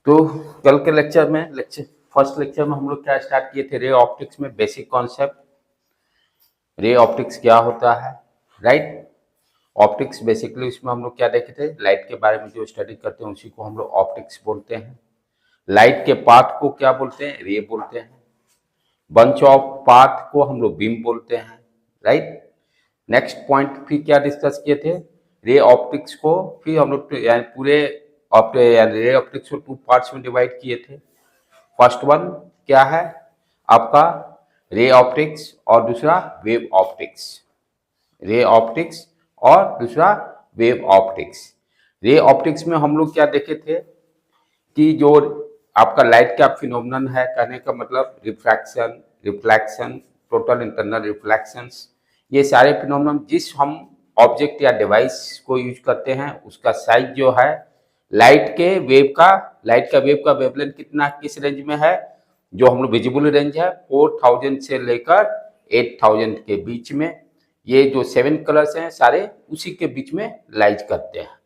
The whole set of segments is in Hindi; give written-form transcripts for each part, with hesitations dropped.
तो कल के फर्स्ट लेक्चर में हम लोग क्या स्टार्ट किए थे, रे ऑप्टिक्स में बेसिक कॉन्सेप्ट। रे ऑप्टिक्स क्या होता है, राइट। ऑप्टिक्स बेसिकली उसमें हम लोग क्या देखे थे, लाइट के बारे में जो स्टडी करते हैं उसी को हम लोग ऑप्टिक्स बोलते हैं। लाइट के पाथ को क्या बोलते हैं, रे बोलते हैं। बंच ऑफ पाथ को हम लोग बीम बोलते हैं, राइट। नेक्स्ट पॉइंट फिर क्या डिस्कस किए थे, रे ऑप्टिक्स को फिर हम लोग पूरे रे ऑप्टिक्स को 2 पार्ट्स में डिवाइड किए थे। फर्स्ट वन क्या है आपका, रे ऑप्टिक्स और दूसरा वेव ऑप्टिक्स। रे ऑप्टिक्स और दूसरा वेव ऑप्टिक्स। रे ऑप्टिक्स में हम लोग क्या देखे थे कि जो आपका लाइट का फिनोमिनन है, कहने का मतलब refraction, reflection, total internal reflections, ये सारे फिनोमिनन जिस हम ऑब्जेक्ट या डिवाइस को यूज करते हैं उसका साइज जो है लाइट का वेव का वेवलेंथ कितना किस रेंज में है, जो हम लोग विजिबल रेंज है 4000 से लेकर 8000 के बीच में। ये जो 7 कलर्स हैं सारे उसी के बीच में लाइज करते हैं।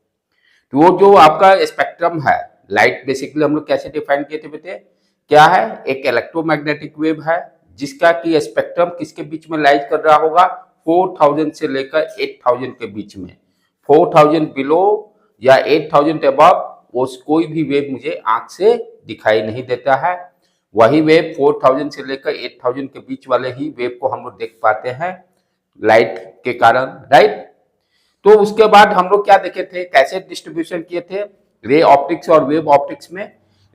तो वो जो आपका स्पेक्ट्रम है, लाइट बेसिकली हम लोग कैसे डिफाइन किए थे बेटे, क्या है, एक इलेक्ट्रोमैग्नेटिक वेव है जिसका कि स्पेक्ट्रम किसके बीच में लाइज कर रहा होगा, 4000 से लेकर 8000 के बीच में। 4000 बिलो या 8000 अबव वो कोई भी वेव मुझे आंख से दिखाई नहीं देता है। वही वेव 4000 से लेकर 8000 के बीच वाले ही वेव को हम लोग देख पाते हैं लाइट के कारण, राइट। तो उसके बाद हम लोग क्या देखे थे, कैसे डिस्ट्रीब्यूशन किए थे रे ऑप्टिक्स और वेव ऑप्टिक्स में।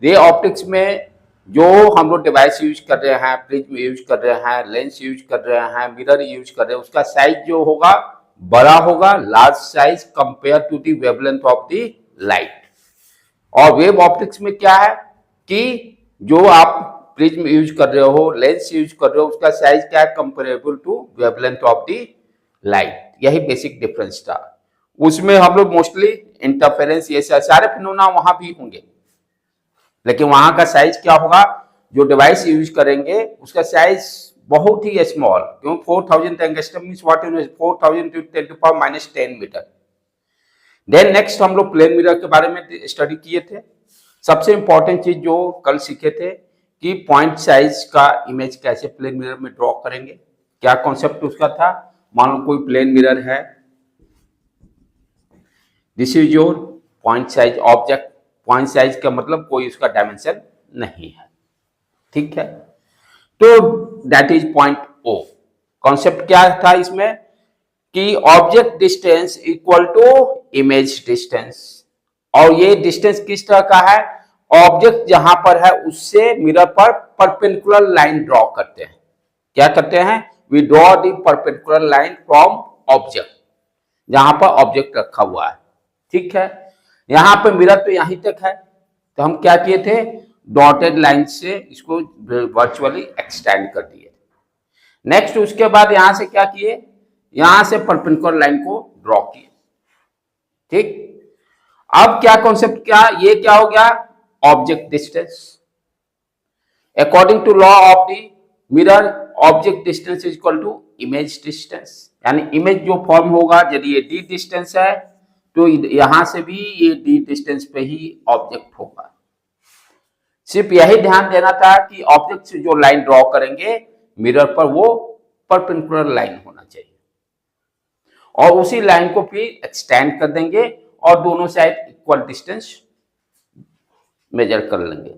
रे ऑप्टिक्स में जो हम लोग डिवाइस यूज कर रहे हैं, प्रिज्म यूज कर रहे हैं, लेंस यूज कर रहे हैं, मिरर यूज कर रहे हैं, उसका साइज जो होगा बड़ा होगा, large size compare to the wavelength of the light. और वेव ऑप्टिक्स में क्या है कि जो आप प्रिज्म यूज कर रहे हो, लेंस यूज कर रहे हो, उसका साइज क्या है, comparable to wavelength of the light. यही बेसिक डिफरेंस था। उसमें हम लोग मोस्टली इंटरफेरेंस ये सारे फिनोमेना वहां भी होंगे, लेकिन वहां का साइज क्या होगा, जो डिवाइस यूज करेंगे उसका साइज बहुत ही स्मॉल, क्यों 4000 angstrom means what is 4000 × 10⁻⁻10 metre. Then next हम लोग प्लेन मिरर के बारे में स्टडी किए थे। सबसे इंपॉर्टेंट चीज जो कल सीखे थे कि पॉइंट साइज का इमेज कैसे प्लेन मिरर में ड्रॉ करेंगे, क्या कॉन्सेप्ट उसका था। मान लो कोई प्लेन मिरर है, this is your point size object. Point size का मतलब कोई उसका डायमेंशन नहीं है, ठीक है। तो that is point O. Concept क्या था इसमें कि object distance equal to image distance. और ये डिस्टेंस किस तरह का है, ऑब्जेक्ट जहां पर है उससे मिरर पर परपेंडिकुलर लाइन ड्रॉ करते हैं। क्या करते हैं, we draw the perpendicular line from object, जहां पर ऑब्जेक्ट रखा हुआ है, ठीक है। यहां पे मिरर तो यहीं तक है, तो हम क्या किए थे, डॉटेड लाइन से इसको वर्चुअली एक्सटेंड कर दिए। नेक्स्ट उसके बाद यहां से क्या किए, यहां से परपेंडिकुलर लाइन को ड्रॉ किए, ठीक। अब क्या कॉन्सेप्ट, क्या ये क्या हो गया, object distance. According to law of the mirror, object distance is equal to image distance. यानी इमेज जो फॉर्म होगा, यदि ये डी डिस्टेंस है तो यहां से भी ये डी डिस्टेंस पे ही ऑब्जेक्ट होगा। सिर्फ यही ध्यान देना था कि ऑब्जेक्ट से जो लाइन ड्रॉ करेंगे मिरर पर वो परपेंडिकुलर लाइन होना चाहिए, और उसी लाइन को फिर एक्सटेंड कर देंगे और दोनों साइड इक्वल डिस्टेंस मेजर कर लेंगे।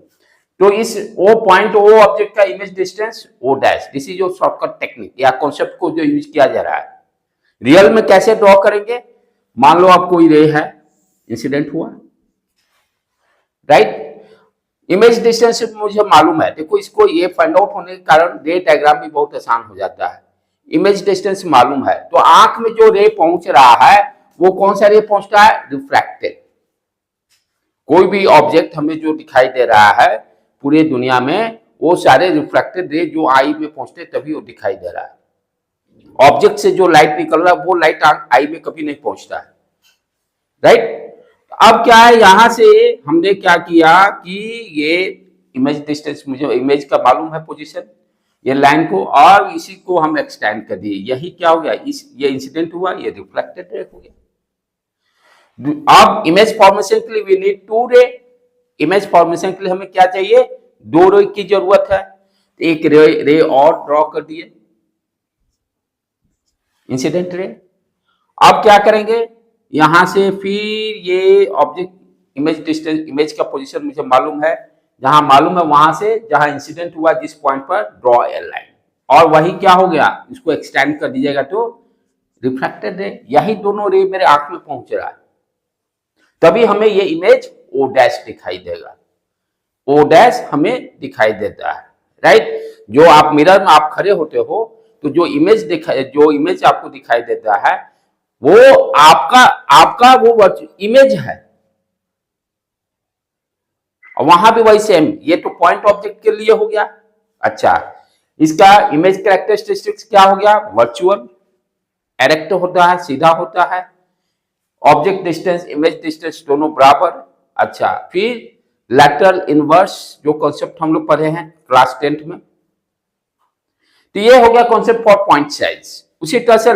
तो इस ओ पॉइंट ओ ऑब्जेक्ट का image distance O dash, this is जो शॉर्टकट टेक्निक या कॉन्सेप्ट को जो यूज किया जा रहा है। रियल में कैसे ड्रॉ करेंगे, मान लो आप कोई रे है, इंसिडेंट हुआ, राइट। इमेज डिस्टेंस मुझे मालूम है, देखो इसको ये फाइंड आउट होने के कारण रे डायग्राम भी बहुत आसान हो जाता है। इमेज डिस्टेंस मालूम है तो आंख में जो रे पहुंच रहा है वो कौन सा रे पहुंचता है, रिफ्रैक्टेड। कोई भी ऑब्जेक्ट हमें जो दिखाई दे रहा है पूरे दुनिया में, वो सारे रिफ्रैक्टेड रे जो आई में पहुंचते तभी वो दिखाई दे रहा है। ऑब्जेक्ट से जो लाइट निकल रहा है वो लाइट आई में कभी नहीं पहुंचता है, राइट। अब क्या है, यहां से हमने क्या किया कि ये इमेज डिस्टेंस, मुझे इमेज का मालूम है पोजीशन, ये लाइन को, और इसी को हम एक्सटेंड कर दिए। यही क्या हो गया, ये इंसिडेंट हुआ, ये रिफ्लेक्टेड रे हो गया। अब इमेज फॉर्मेशन के लिए वी नीड 2 रे, इमेज फॉर्मेशन के लिए हमें क्या चाहिए, 2 रे की जरूरत है। एक रे और ड्रॉ कर दिए, इंसिडेंट रे। अब क्या करेंगे, यहां से फिर ये ऑब्जेक्ट इमेज डिस्टेंस, इमेज का पोजीशन मुझे मालूम है, जहां मालूम है वहां से जहां इंसिडेंट हुआ जिस पॉइंट पर, ड्रॉ ए लाइन। और वही क्या हो गया, इसको एक्सटेंड कर दीजिएगा तो रिफ्रैक्टेड रे। यही दोनों रे मेरे आंख में पहुंच रहा है, तभी हमें ये इमेज ओ डैश दिखाई देगा, ओ डैश हमें दिखाई देता है, राइट। जो आप मिरर में आप खड़े होते हो तो जो इमेज आपको दिखाई देता है वो आपका आपका वो इमेज है। और वहां भी वही सेम, ये तो पॉइंट ऑब्जेक्ट के लिए हो गया। अच्छा, इसका इमेज कैरेक्टरिस्टिक्स क्या हो गया, वर्चुअल, एरेक्ट होता है, सीधा होता है, ऑब्जेक्ट डिस्टेंस इमेज डिस्टेंस दोनों बराबर। अच्छा, फिर लैटरल इनवर्स जो कॉन्सेप्ट हम लोग पढ़े हैं क्लास 10th में, तो ये हो गया कॉन्सेप्ट फॉर पॉइंट साइज। उसी तरह से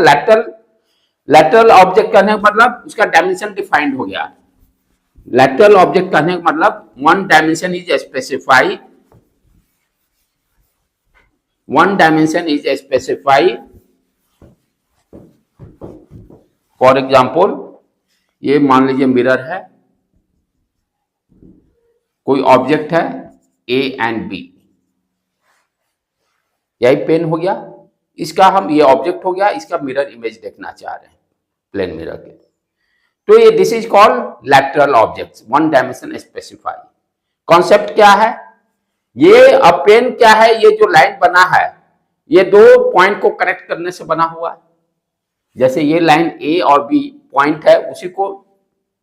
लैटरल ऑब्जेक्ट कहने का मतलब उसका डायमेंशन डिफाइंड हो गया। लैटरल ऑब्जेक्ट कहने का मतलब one dimension is specified, one dimension is specified. For example, ये मान लीजिए मिरर है, कोई ऑब्जेक्ट है ए एंड बी, यही पेन हो गया, इसका हम ये ऑब्जेक्ट हो गया, इसका मिरर इमेज देखना चाह रहे हैं प्लेन मिरर के, तो ये this is called lateral objects, one dimension specify. Concept क्या है, ये अब पेन क्या है, ये जो लाइन बना है ये 2 पॉइंट को कनेक्ट करने से बना हुआ है। जैसे ये लाइन ए और बी पॉइंट है, उसी को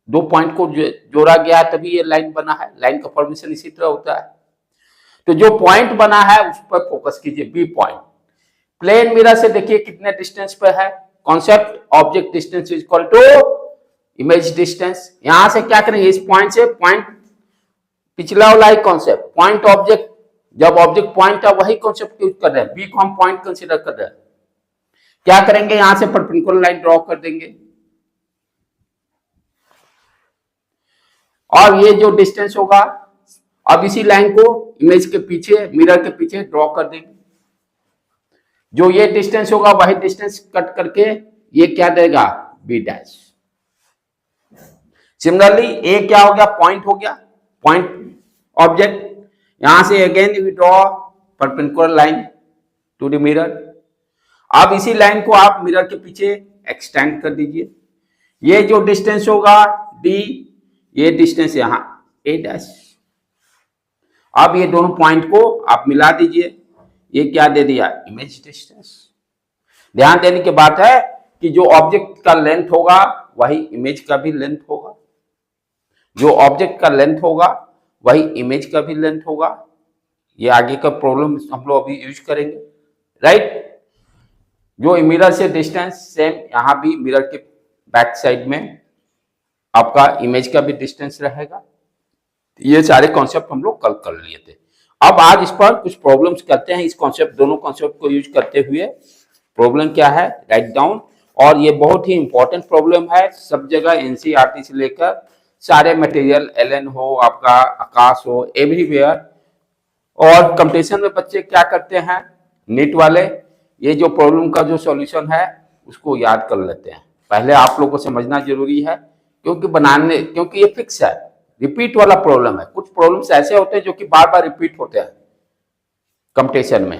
2 पॉइंट को जोड़ा गया है तभी ये लाइन बना है। लाइन का फॉर्मेशन इसी तरह होता है। तो जो पॉइंट बना है उस पर फोकस कीजिए, बी पॉइंट। प्लेन मिरर से देखिए कितने डिस्टेंस पे है, concept object distance is equal to image distance. यहां से क्या करेंगे, इस पॉइंट से पॉइंट, पिछला वाला ही कॉन्सेप्ट, पॉइंट ऑब्जेक्ट, जब ऑब्जेक्ट पॉइंट है वही कॉन्सेप्ट यूज कर रहे हैं, बी को हम पॉइंट कंसीडर कर रहे हैं। क्या करेंगे, यहां से परपेंडिकुलर लाइन ड्रॉ कर देंगे और ये जो डिस्टेंस होगा, अब इसी लाइन को इमेज के पीछे, मिरर के पीछे ड्रॉ कर देंगे। जो ये डिस्टेंस होगा वही डिस्टेंस कट करके ये क्या देगा, बी डैश। सिमिलरली ए क्या हो गया, पॉइंट हो गया, पॉइंट ऑब्जेक्ट। यहां से again we draw perpendicular line to the mirror. अब इसी लाइन को आप मिरर के पीछे एक्सटेंड कर दीजिए। ये जो डिस्टेंस होगा डी, ये डिस्टेंस यहां ए डैश। अब ये दोनों पॉइंट को आप मिला दीजिए, ये क्या दे दिया, इमेज डिस्टेंस। ध्यान देने की बात है कि जो ऑब्जेक्ट का लेंथ होगा वही इमेज का भी लेंथ होगा, जो ऑब्जेक्ट का लेंथ होगा वही इमेज का भी लेंथ होगा। ये आगे का प्रॉब्लम हम लोग अभी यूज करेंगे, राइट। जो मिरर से डिस्टेंस, सेम यहां भी मिरर के बैक साइड में आपका इमेज का भी डिस्टेंस रहेगा। ये सारे कॉन्सेप्ट हम लोग कल कर लिए थे। अब आज इस पर कुछ प्रॉब्लम्स करते हैं, इस कॉन्सेप्ट, दोनों कॉन्सेप्ट को यूज करते हुए। प्रॉब्लम क्या है, राइट डाउन। और ये बहुत ही इंपॉर्टेंट प्रॉब्लम है, सब जगह एनसीईआरटी से लेकर सारे मटेरियल, एलएन हो, आपका आकाश हो, एवरीवेयर। और कंपटीशन में बच्चे क्या करते हैं, नीट वाले, ये जो प्रॉब्लम का जो सॉल्यूशन है उसको याद कर लेते हैं। पहले आप लोगों को समझना जरूरी है, क्योंकि ये फिक्स है, रिपीट वाला प्रॉब्लम है। कुछ प्रॉब्लम्स ऐसे होते हैं जो कि बार बार रिपीट होते हैं कंपटीशन में।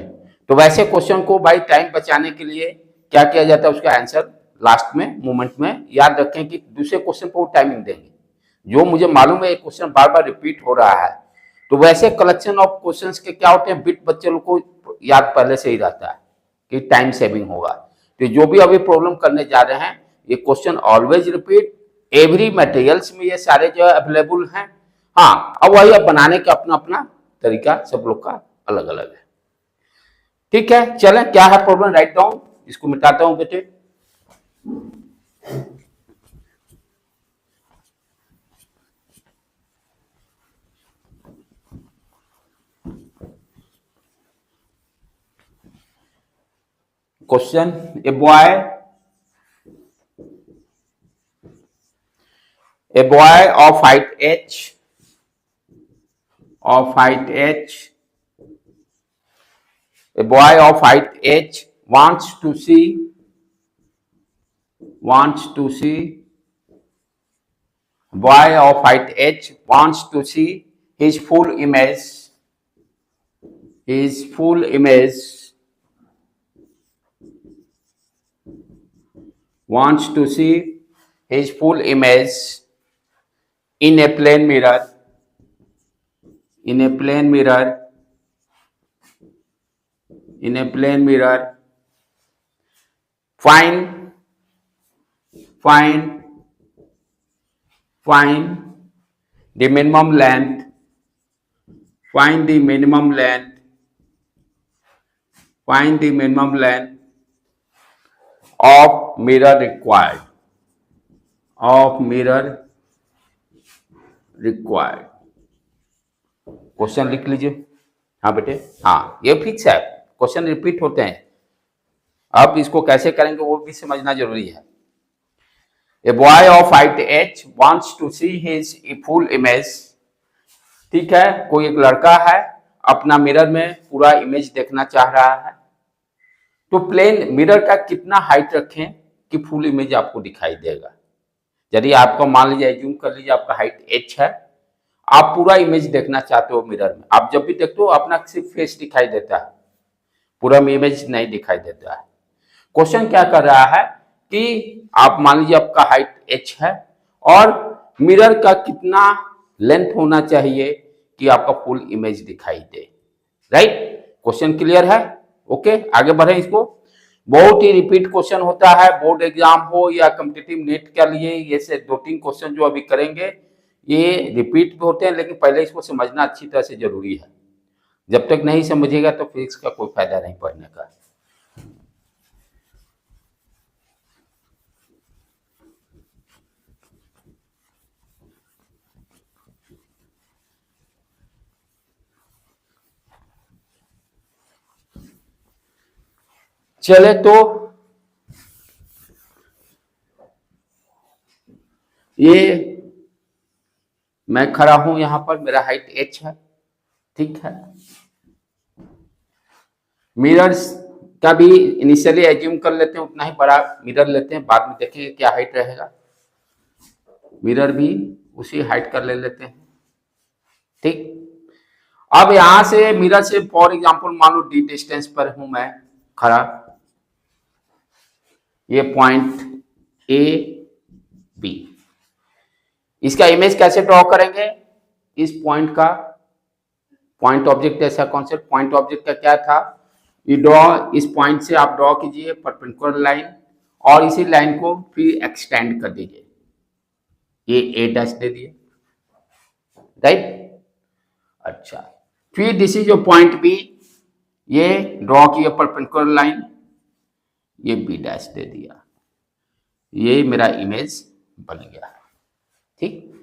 तो वैसे क्वेश्चन को भाई टाइम बचाने के लिए क्या किया जाता है, उसका आंसर लास्ट में मोमेंट में याद रखें कि दूसरे क्वेश्चन पर वो टाइमिंग देंगे। जो मुझे मालूम है ये क्वेश्चन बार बार रिपीट हो रहा है, तो वैसे कलेक्शन ऑफ क्वेश्चंस के क्या होते हैं, बिट बच्चे लोग को याद पहले से ही रहता है कि टाइम सेविंग होगा। तो जो भी अभी प्रॉब्लम करने जा रहे हैं, ये question always repeat, every materials में ये सारे जो है अवेलेबल हैं। हाँ, अब वही अब बनाने का अपना अपना तरीका सब लोग का अलग अलग है। ठीक है, चलें, क्या है प्रॉब्लम, राइट डाउन, इसको मिटाता हूं बेटे। Question, a boy of height h of height h, a boy of height h wants to see boy of height h wants to see his full image wants to see his full image in a plane mirror find the minimum length of mirror required question लिख लीजिए। हाँ बेटे, हाँ ये फिक्स है, क्वेश्चन रिपीट होते हैं। अब इसको कैसे करेंगे वो भी समझना जरूरी है। A boy of height h wants to see his full image, ठीक है, कोई एक लड़का है अपना मिरर में पूरा इमेज देखना चाह रहा है, तो प्लेन मिरर का कितना हाइट रखें कि फुल इमेज आपको दिखाई देगा। यदि आपको मान लीजिए, एज्यूम कर लीजिए आपका हाइट h है, आप पूरा इमेज देखना चाहते हो मिरर में, आप जब भी देखते हो अपना सिर्फ फेस दिखाई देता है, पूरा इमेज नहीं दिखाई देता है। क्वेश्चन क्या कर रहा है कि आप मान लीजिए आपका हाइट h है और मिरर का कितना लेंथ होना चाहिए कि आपका फुल इमेज दिखाई दे। राइट, क्वेश्चन क्लियर है? ओके, आगे बढ़े। इसको बहुत ही रिपीट क्वेश्चन होता है, बोर्ड एग्जाम हो या कॉम्पिटिटिव नेट के लिए, ये से 2-3 क्वेश्चन जो अभी करेंगे ये रिपीट भी होते हैं, लेकिन पहले इसको समझना अच्छी तरह से जरूरी है। जब तक नहीं समझेगा तो फिर इसका कोई फायदा नहीं पढ़ने का। चले तो ये मैं खड़ा हूं यहां पर, मेरा हाइट h है, ठीक है। मिरर्स का भी इनिशियली एज्यूम कर लेते हैं उतना ही बड़ा मिरर लेते हैं, बाद में देखेंगे क्या हाइट रहेगा। मिरर भी उसी हाइट का ले लेते हैं, ठीक। अब यहां से मिरर से फॉर एग्जांपल मान लो डी डिस्टेंस पर हूं मैं खड़ा, ये पॉइंट ए बी, इसका इमेज कैसे ड्रॉ करेंगे? इस पॉइंट का, पॉइंट ऑब्जेक्ट ऐसा कॉन्सेप्ट, पॉइंट ऑब्जेक्ट का क्या था, ये ड्रॉ, इस पॉइंट से आप ड्रॉ कीजिए परपेंडिकुलर लाइन और इसी लाइन को फिर एक्सटेंड कर दीजिए, ये ए डैश दे दिए। राइट, अच्छा, फिर this is your point B, ये ड्रॉ किया परपेंडिकुलर लाइन, ये बी डैश दे दिया, ये मेरा इमेज बन गया है, ठीक।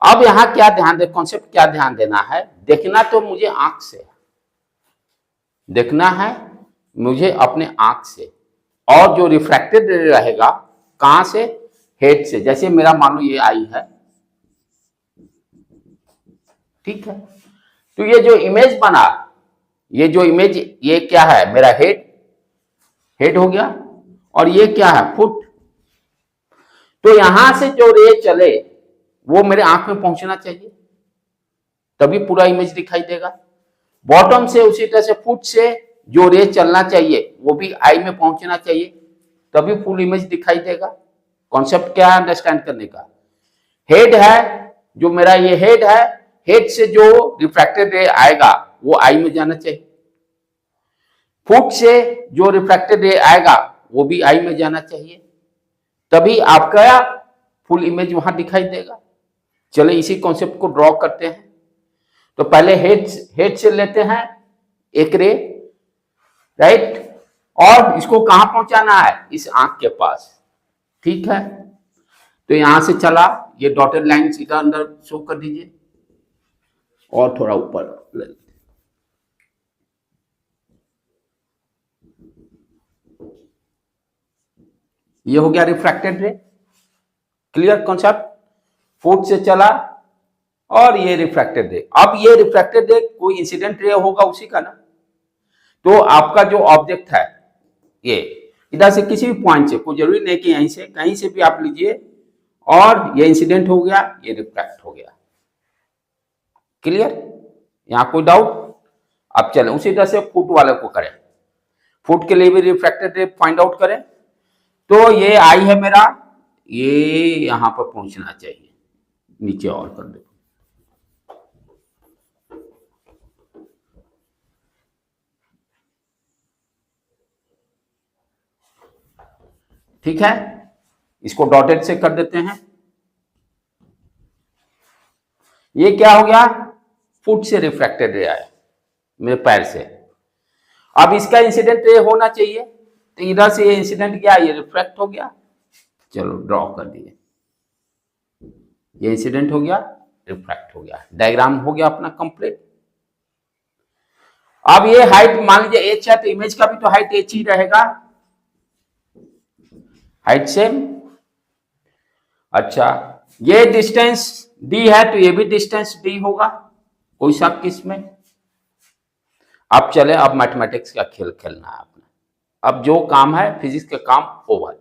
अब यहां क्या ध्यान दे, कॉन्सेप्ट क्या ध्यान देना है, देखना तो मुझे आंख से, देखना है मुझे अपने आंख से, और जो रिफ्रैक्टेड रे रहेगा कहां से, हेड से। जैसे मेरा मान लो ये आई है, ठीक है, तो ये जो इमेज बना, ये जो इमेज, ये क्या है, मेरा हेड हो गया, और ये क्या है, फुट। तो यहां से जो रे चले वो मेरे आंख में पहुंचना चाहिए, तभी पूरा इमेज दिखाई देगा। बॉटम से उसी तरह से फुट से जो रे चलना चाहिए वो भी आई में पहुंचना चाहिए, तभी फुल इमेज दिखाई देगा। कॉन्सेप्ट क्या है अंडरस्टैंड करने का, हेड है जो मेरा, ये हेड है, हेड से जो रिफ्रैक्टेड रे आएगा वो आई में जाना चाहिए, फुट से जो रिफ्रैक्टेड रे आएगा वो भी आई में जाना चाहिए, तभी आपका फुल इमेज वहां दिखाई देगा। चले इसी कॉन्सेप्ट को ड्रॉ करते हैं। तो पहले हेड से लेते हैं एक रे, राइट, और इसको कहां पहुंचाना है, इस आंख के पास, ठीक है। तो यहां से चला, ये डॉटेड लाइन सीधा अंदर शो कर दीजिए और थोड़ा ऊपर ले लीजिए, ये हो गया रिफ्रैक्टेड रे। क्लियर कॉन्सेप्ट, फुट से चला, और ये रिफ्रैक्टेड रे। अब ये रिफ्रैक्टेड रे कोई इंसिडेंट रे होगा उसी का ना, तो आपका जो ऑब्जेक्ट है ये इधर से किसी भी पॉइंट से, कोई जरूरी नहीं कि यहीं से, कहीं से भी आप लीजिए, और ये इंसिडेंट हो गया, ये रिफ्रैक्ट हो गया। क्लियर? यहाँ कोई डाउट? अब चले उसी तरह से फुट वाले को करें। फुट के लिए भी रिफ्रैक्टेड रे फाइंड आउट करें। तो ये आई है मेरा, ये यहां पर पहुंचना चाहिए, नीचे और कर दो। ठीक है, इसको डॉटेड से कर देते हैं। ये क्या हो गया? फुट से रिफ्रैक्टेड रे आया मेरे पैर से। अब इसका इंसिडेंट रे होना चाहिए, तो इधर से ये इंसिडेंट गया, ये रिफ्रैक्ट हो गया। चलो ड्रॉ कर दिए, ये इंसिडेंट हो गया, रिफ्रैक्ट हो गया, डायग्राम हो गया अपना कंप्लीट। अब ये हाइट मान लीजिए h है, तो इमेज का भी तो हाइट h ही रहेगा, हाइट सेम। अच्छा, ये डिस्टेंस d है, तो ये भी डिस्टेंस d होगा, कोई शक किसमें? अब चले, अब मैथमेटिक्स का खेल खेलना है अपना। अब जो काम है फिजिक्स का काम ओवर।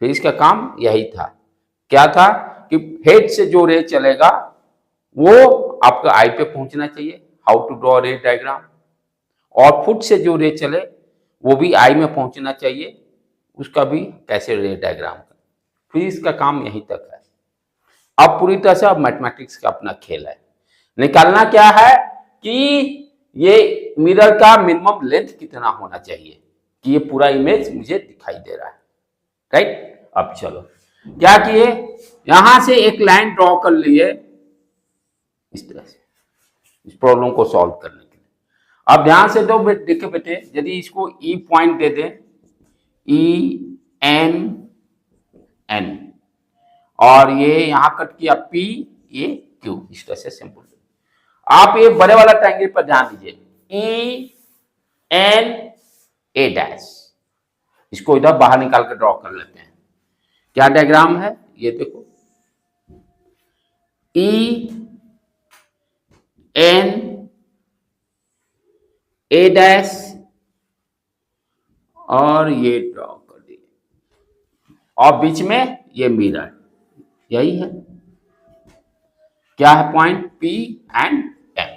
फिजिक्स का काम यही था, क्या था कि हेड से जो रे चलेगा वो आपका आई पे पहुंचना चाहिए, how to draw ray diagram, और फुट से जो रे चले वो भी आई में पहुंचना चाहिए, उसका भी कैसे रे डायग्राम का। फिजिक्स का काम यहीं तक है। अब पूरी तरह से अब मैथमेटिक्स का अपना खेल है। निकालना क्या है कि ये मिरर का मिनिमम लेंथ कितना होना चाहिए कि ये पूरा इमेज मुझे दिखाई दे रहा है, राइट? अब चलो क्या किए, यहां से एक लाइन ड्रॉ कर लिए इस तरह से, इस प्रॉब्लम को सॉल्व करने के लिए। अब ध्यान से दो देखे बेटे, यदि इसको ई पॉइंट दे दे, ई एन एन, और ये यहां कट किया पी, ये क्यू, इस तरह से सिंपल। आप ये बड़े वाला ट्रायंगल पर ध्यान दीजिए, ई एन ए डैश, इसको इधर बाहर निकाल कर ड्रॉ कर लेते हैं। क्या डायग्राम है ये देखो, ई एन ए डैश, और ये ड्रॉ कर दिए, और बीच में ये मिरर, यही है। क्या है पॉइंट पी एंड एम।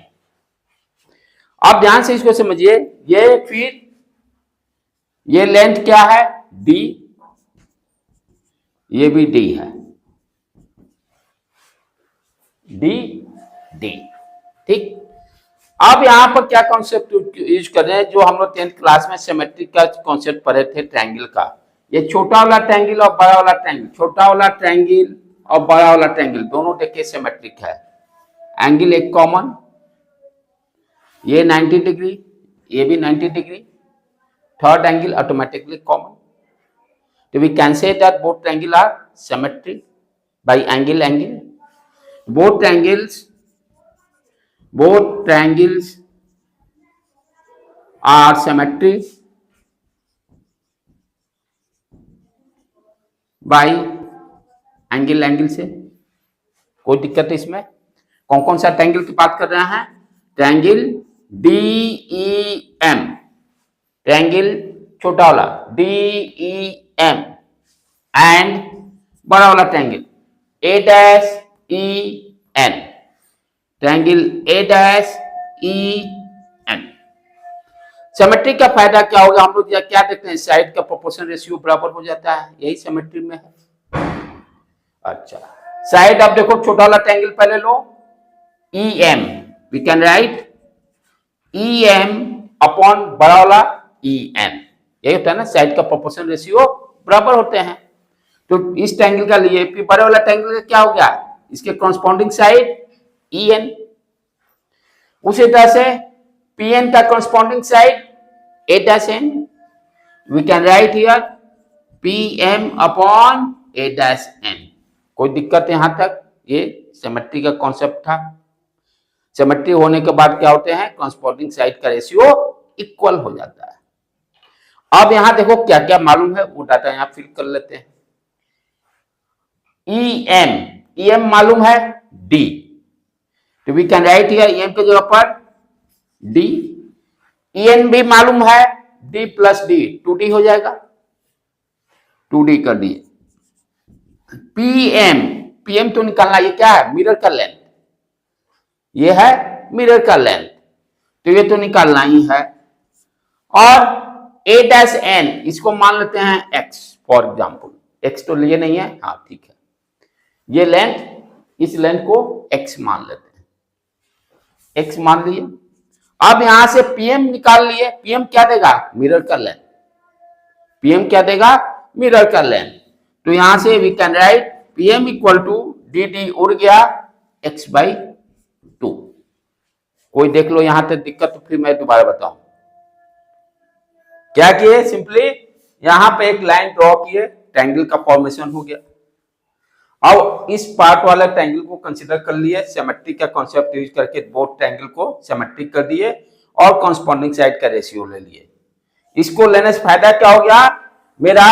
आप ध्यान से इसको समझिए, ये फिर ये लेंथ क्या है डी, ये भी डी है, डी डी, ठीक। अब यहां पर क्या कॉन्सेप्ट यूज कर रहे हैं, जो हम लोग 10th क्लास में सिमेट्रिक का कॉन्सेप्ट पढ़े थे ट्रायंगल का। ये छोटा वाला ट्रायंगल और बड़ा वाला ट्रायंगल, छोटा वाला ट्रायंगल और बड़ा वाला ट्रायंगल दोनों देखिए सिमेट्रिक है। एंगल एक कॉमन, ये 90 डिग्री, ये भी 90 degree, third angle automatically common. तो we can say that both triangle are symmetric by angle angle. both triangles are symmetric by angle से। कोई दिक्कत है इसमें? कौन कौन सा ट्रायंगल की बात कर रहे हैं? ट्रायंगल DEM, ट्रायंगल छोटा वाला DEM, एंड बड़ा वाला triangle A-EN, triangle A-EN। Symmetry का फायदा क्या होगा, हम लोग क्या देखते हैं, साइड का प्रोपोर्शन रेशियो बराबर हो जाता है, यही सिमेट्री में है। अच्छा, साइड आप देखो, छोटा वाला ट्रायंगल पहले लो, EM, we can write EM upon बड़ा वाला EN, यही होता है ना, साइड का प्रोपोर्शन रेशियो बराबर होते हैं। तो इस ट्रायंगल का लिए बड़े वाला ट्रायंगल क्या हो गया, इसके कॉरस्पॉन्डिंग साइड EN, उसी तरह से PN का corresponding side A-N, we can write here PM upon A-N। कोई दिक्कत यहां तक? ये सिमेट्री का कॉन्सेप्ट था। सिमेट्री होने के बाद क्या होते हैं, कॉरस्पॉन्डिंग साइड का रेशियो इक्वल हो जाता है। अब यहां देखो क्या क्या मालूम है, वो डाटा यहां फिल कर लेते हैं। EM EM मालूम है D, तो we can write here EM के जगह पर D। EN भी मालूम है D प्लस D, 2D हो जाएगा, 2D कर दिए। PM तो निकालना, ये क्या है, मिरर का लेंथ, ये है मिरर का लेंथ, तो ये तो निकालना ही है। और A-N इसको मान लेते हैं X फॉर एग्जाम्पल, X तो लिए नहीं है, हाँ ठीक है, ये लेंथ, इस लेंथ को X मान लेते हैं, X मान लिए। अब यहां से PM निकाल लिए, PM क्या देगा, मिरर का लेंथ, PM क्या देगा, मिरर का लेंथ, तो यहां से we can write PM equal to DD उड़ गया X/2। कोई देख लो यहां तक दिक्कत, तो फिर मैं दोबारा बताऊं। क्या किए, सिंपली यहां पे एक लाइन ड्रॉ किए, ट्रायंगल का फॉर्मेशन हो गया। अब इस पार्ट वाला ट्रायंगल को कंसीडर कर लिए, सिमेट्रिक का कॉन्सेप्ट यूज करके बोथ ट्रायंगल को सिमेट्रिक कर दिए और कॉरस्पॉन्डिंग साइड का रेशियो ले लिए। इसको लेने से फायदा क्या हो गया, मेरा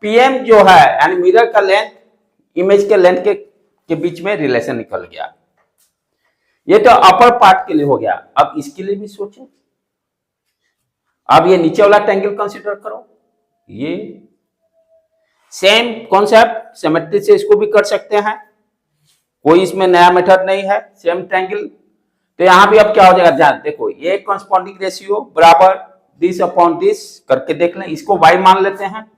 PM जो है यानी मिरर का लेंथ इमेज के लेंथ के बीच में रिलेशन निकल गया। ये तो अपर पार्ट के लिए हो गया। अब इसके लिए भी सोचो, अब ये नीचे वाला ट्रायंगल कंसीडर करो, ये सेम कॉन्सेप्ट सिमेट्री से इसको भी कर सकते हैं, कोई इसमें नया मेथड नहीं है, सेम ट्रायंगल। तो यहां भी अब क्या हो जाएगा, ध्यान देखो, ये कॉरस्पॉन्डिंग रेशियो बराबर दिस अपॉन दिस करके देख लें, इसको y मान लेते हैं,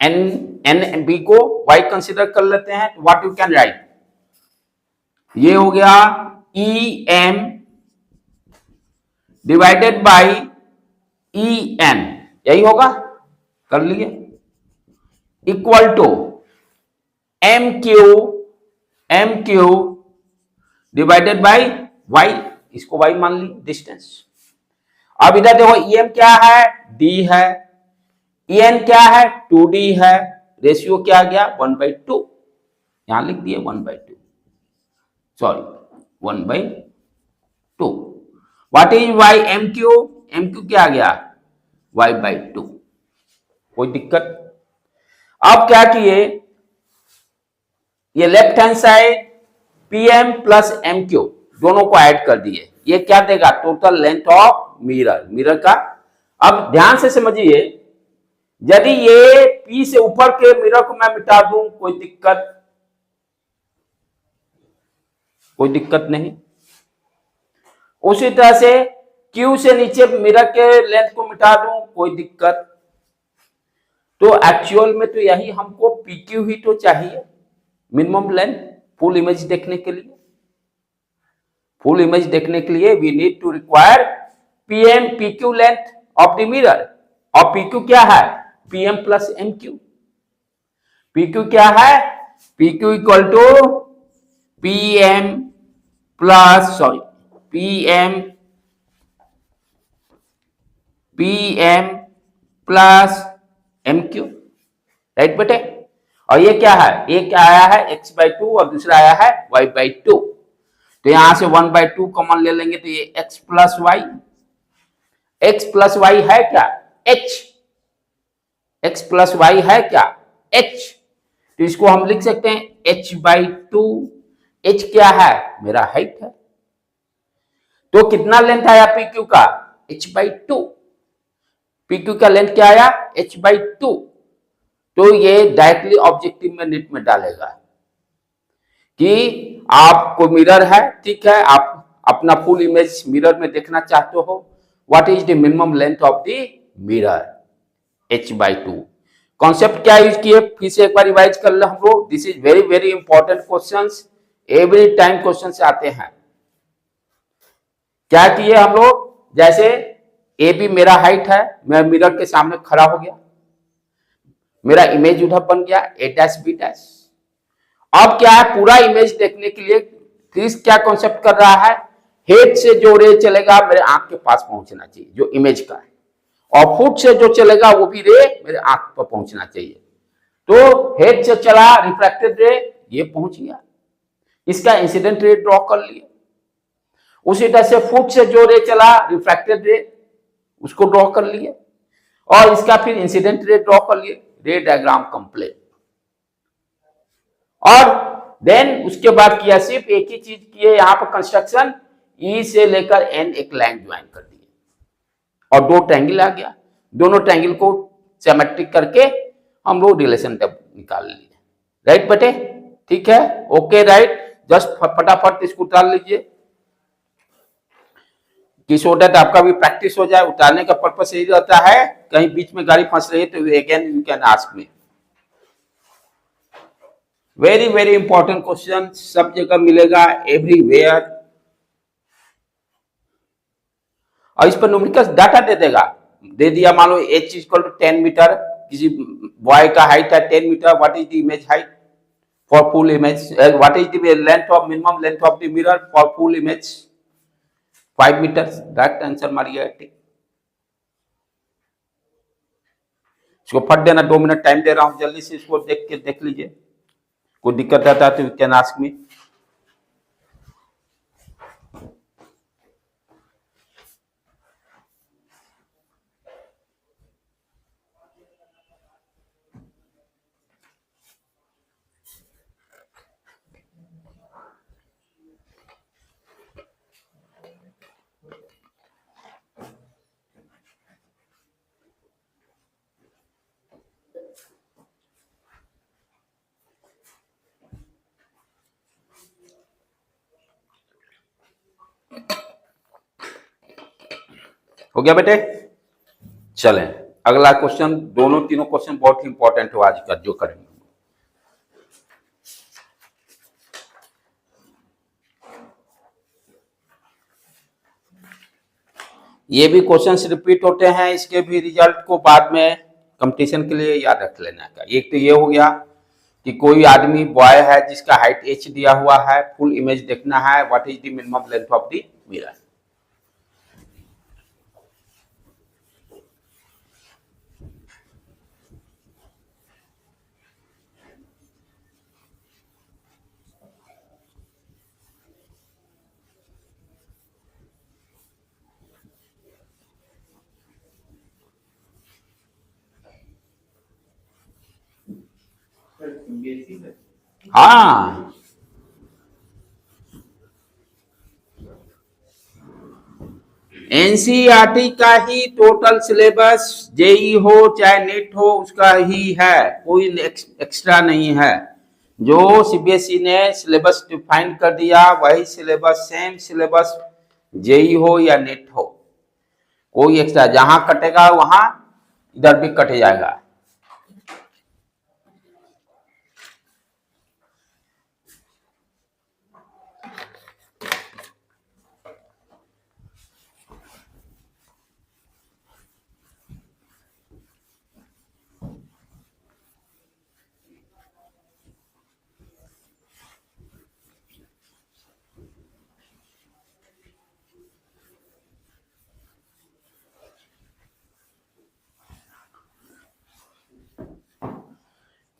n b को y कंसीडर कर लेते हैं, व्हाट यू कैन राइट, ये हो गया EM डिवाइडेड बाई EN, यही होगा, कर लिए, equal to MQ divided by y, इसको y मान ली डिस्टेंस। अब इधर देखो EM क्या है, D है, EN क्या है, 2D है, रेशियो क्या आ गया 1/2, यहां लिख दिए 1/2, sorry 1/2। What is y, MQ क्या आ गया y/2, कोई दिक्कत। अब क्या किए, ये left hand side PM plus MQ दोनों को ऐड कर दिए, ये क्या देगा, टोटल लेंथ ऑफ मिरर का। अब ध्यान से समझिए, यदि ये P से ऊपर के मिरर को मैं मिटा दूं, कोई दिक्कत नहीं। उसी तरह से Q से नीचे मिरर के लेंथ को मिटा दूं, कोई दिक्कत। तो एक्चुअल में तो यही हमको PQ ही तो चाहिए, मिनिमम लेंथ फुल इमेज देखने के लिए। फुल इमेज देखने के लिए we need to require PM PQ length of the mirror, और PQ क्या है, PM प्लस MQ। PQ क्या है, PQ equal to PM plus MQ, right बेटे। और ये क्या है, एक आया है X/2 और दूसरा आया है Y/2, तो यहां से 1/2 कॉमन ले लेंगे, तो ये X प्लस Y है क्या, X प्लस Y है क्या, H, तो इसको हम लिख सकते हैं H/2। H क्या है, मेरा हाइट है, तो कितना लेंथ आया PQ का, H/2। PQ का लेंथ क्या आया, H/2, तो ये डायरेक्टली ऑब्जेक्टिव में नेट में डालेगा कि आपको मिरर है, ठीक है, आप अपना फुल इमेज मिरर में देखना चाहते हो, what is the minimum length of the mirror, H/2। Concept क्या यूज किए, फिर से एक बार रिवाइज कर ले हम लोग, this is very very important questions, every time question से आते हैं। क्या किए हम लोग, जैसे AB मेरा हाइट है, मैं मिरर के सामने खड़ा हो गया, मेरा इमेज उधर बन गया A', B'। अब क्या है, पूरा इमेज देखने के लिए क्रिस क्या कॉन्सेप्ट कर रहा है, हेड से जो रे चलेगा मेरे आंख के पास पहुंचना चाहिए, जो इमेज का है, और फुट से जो चलेगा वो भी रे मेरे आंख पर पहुंचना चाहिए। तो हेड से चला रिफ्रैक्टेड रे, ये पहुंच गया, इसका इंसिडेंट रे ड्रॉ कर लिए। उसी तरह से फुट से जो रे चला रिफ्रैक्टेड रे, उसको ड्रॉ कर लिए, और इसका फिर इंसिडेंट रे ड्रॉ कर लिए, रे डायग्राम कंप्लीट। और देन उसके बाद किया सिर्फ एक ही चीज की है यहाँ पर कंस्ट्रक्शन, ई से लेकर एन एक लाइन ज्वाइन कर दी और दो ट्रायंगल आ गया, दोनों ट्रायंगल को सिमेट्रिक करके हम लोग रिलेशन निकाल लिए। राइट बेटे, ठीक है, ओके राइट, जस्ट फटाफट इसको उतार लीजिए कि सो दैट आपका भी प्रैक्टिस हो जाए। उतारने का पर्पस यही रहता है, कहीं बीच में गाड़ी फंस रही है तो again you can ask me. Very very important question, सब जगह मिलेगा, एवरीवेयर। और इस पर न्यूमेरिकल डाटा दे देगा, दे दिया मान लो h इक्वल टू 10 मीटर, किसी बॉय का हाइट है 10 metre, what is the image height for full image, what is the length of minimum length of the mirror for full image 5 metre. Direct answer मारिए, ठीक। इसको फट देना, 2 मिनट टाइम दे रहा हूं, जल्दी से इसको देख लीजिए, कोई दिक्कत आता है तो यू कैन आस्क मी। हो गया बेटे, चलें अगला क्वेश्चन। दोनों तीनों क्वेश्चन बहुत ही इंपॉर्टेंट हो आज का जो करेंगे। ये भी क्वेश्चंस रिपीट होते हैं, इसके भी रिजल्ट को बाद में कंपटीशन के लिए याद रख लेना का। एक तो ये हो गया कि कोई आदमी बॉय है जिसका हाइट h दिया हुआ है, फुल इमेज देखना है, what is the minimum length of the mirror. हाँ, एनसीईआरटी का ही टोटल सिलेबस, जेई हो चाहे नेट हो उसका ही है, कोई एक्स्ट्रा नहीं है। जो सीबीएसई ने सिलेबस डिफाइन कर दिया वही सिलेबस, सेम सिलेबस, जेई हो या नेट हो, कोई एक्स्ट्रा, जहां कटेगा वहां इधर भी कट जाएगा।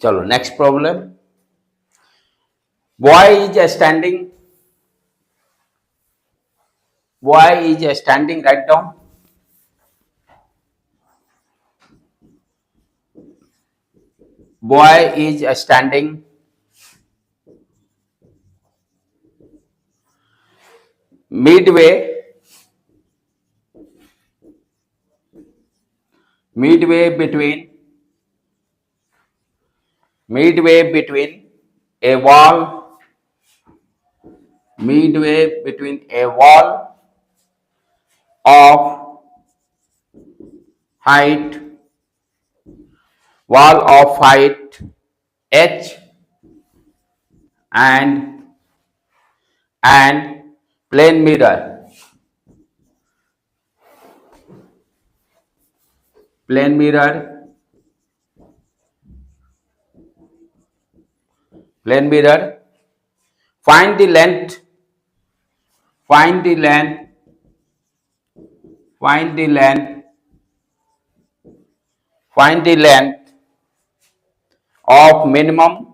चलो next problem. Boy is standing, boy is standing, write down. Boy is standing midway between a wall, midway between a wall of height h and plane mirror, plane mirror, plane mirror. Find the length, find the length, find the length, find the length of minimum,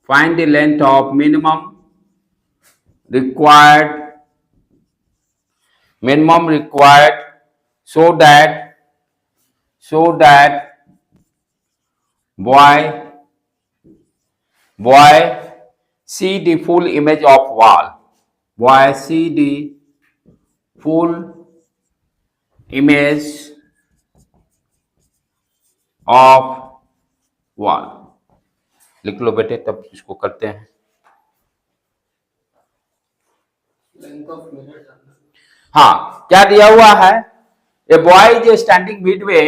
find the length of minimum required, minimum required so that boy boy C the full image of wall, boy C the full image of wall. लिख लो बेटे, तब इसको करते हैं। हाँ, क्या दिया हुआ है, a boy is standing Midway